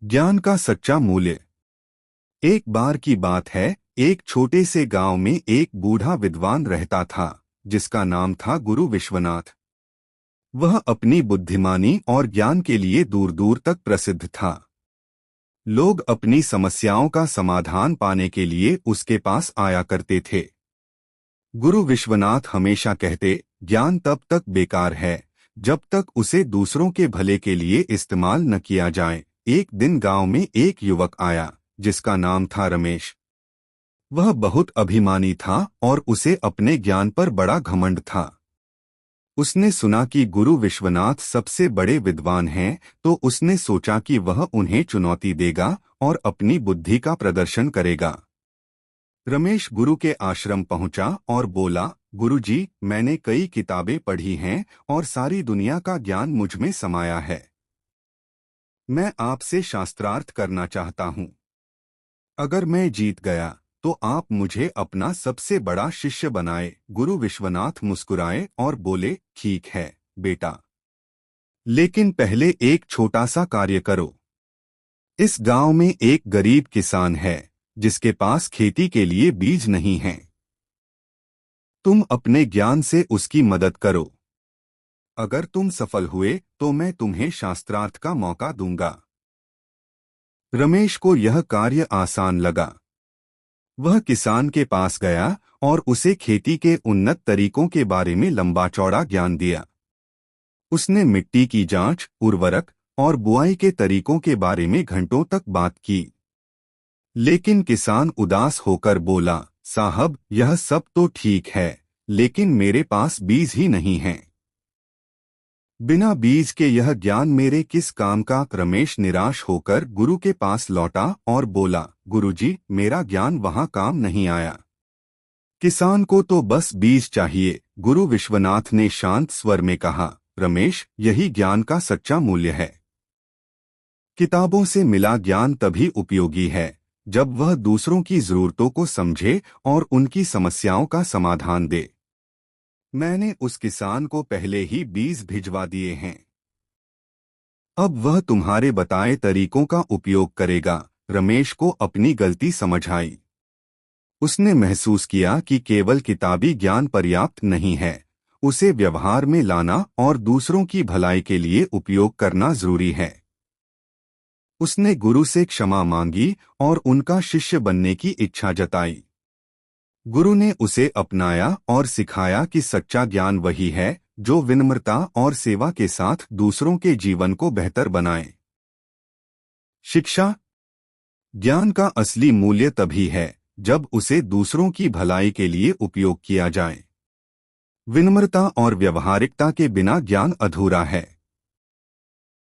ज्ञान का सच्चा मूल्य। एक बार की बात है, एक छोटे से गांव में एक बूढ़ा विद्वान रहता था, जिसका नाम था गुरु विश्वनाथ। वह अपनी बुद्धिमानी और ज्ञान के लिए दूर दूर तक प्रसिद्ध था। लोग अपनी समस्याओं का समाधान पाने के लिए उसके पास आया करते थे। गुरु विश्वनाथ हमेशा कहते, ज्ञान तब तक बेकार है जब तक उसे दूसरों के भले के लिए इस्तेमाल न किया जाए। एक दिन गांव में एक युवक आया, जिसका नाम था रमेश। वह बहुत अभिमानी था और उसे अपने ज्ञान पर बड़ा घमंड था। उसने सुना कि गुरु विश्वनाथ सबसे बड़े विद्वान हैं, तो उसने सोचा कि वह उन्हें चुनौती देगा और अपनी बुद्धि का प्रदर्शन करेगा। रमेश गुरु के आश्रम पहुंचा और बोला, गुरुजी, मैंने कई किताबें पढ़ी हैं और सारी दुनिया का ज्ञान मुझ में समाया है। मैं आपसे शास्त्रार्थ करना चाहता हूँ। अगर मैं जीत गया तो आप मुझे अपना सबसे बड़ा शिष्य बनाए। गुरु विश्वनाथ मुस्कुराए और बोले, ठीक है बेटा, लेकिन पहले एक छोटा सा कार्य करो। इस गांव में एक गरीब किसान है, जिसके पास खेती के लिए बीज नहीं है। तुम अपने ज्ञान से उसकी मदद करो। अगर तुम सफल हुए तो मैं तुम्हें शास्त्रार्थ का मौका दूंगा। रमेश को यह कार्य आसान लगा। वह किसान के पास गया और उसे खेती के उन्नत तरीकों के बारे में लंबा चौड़ा ज्ञान दिया। उसने मिट्टी की जांच, उर्वरक और बुआई के तरीकों के बारे में घंटों तक बात की। लेकिन किसान उदास होकर बोला, साहब, यह सब तो ठीक है, लेकिन मेरे पास बीज ही नहीं है। बिना बीज के यह ज्ञान मेरे किस काम का। रमेश निराश होकर गुरु के पास लौटा और बोला, गुरुजी, मेरा ज्ञान वहां काम नहीं आया। किसान को तो बस बीज चाहिए। गुरु विश्वनाथ ने शांत स्वर में कहा, रमेश, यही ज्ञान का सच्चा मूल्य है। किताबों से मिला ज्ञान तभी उपयोगी है जब वह दूसरों की जरूरतों को समझे और उनकी समस्याओं का समाधान दे। मैंने उस किसान को पहले ही बीज भिजवा दिए हैं। अब वह तुम्हारे बताए तरीकों का उपयोग करेगा। रमेश को अपनी गलती समझ आई। उसने महसूस किया कि केवल किताबी ज्ञान पर्याप्त नहीं है, उसे व्यवहार में लाना और दूसरों की भलाई के लिए उपयोग करना जरूरी है। उसने गुरु से क्षमा मांगी और उनका शिष्य बनने की इच्छा जताई। गुरु ने उसे अपनाया और सिखाया कि सच्चा ज्ञान वही है जो विनम्रता और सेवा के साथ दूसरों के जीवन को बेहतर बनाए। शिक्षा। ज्ञान का असली मूल्य तभी है जब उसे दूसरों की भलाई के लिए उपयोग किया जाए। विनम्रता और व्यवहारिकता के बिना ज्ञान अधूरा है।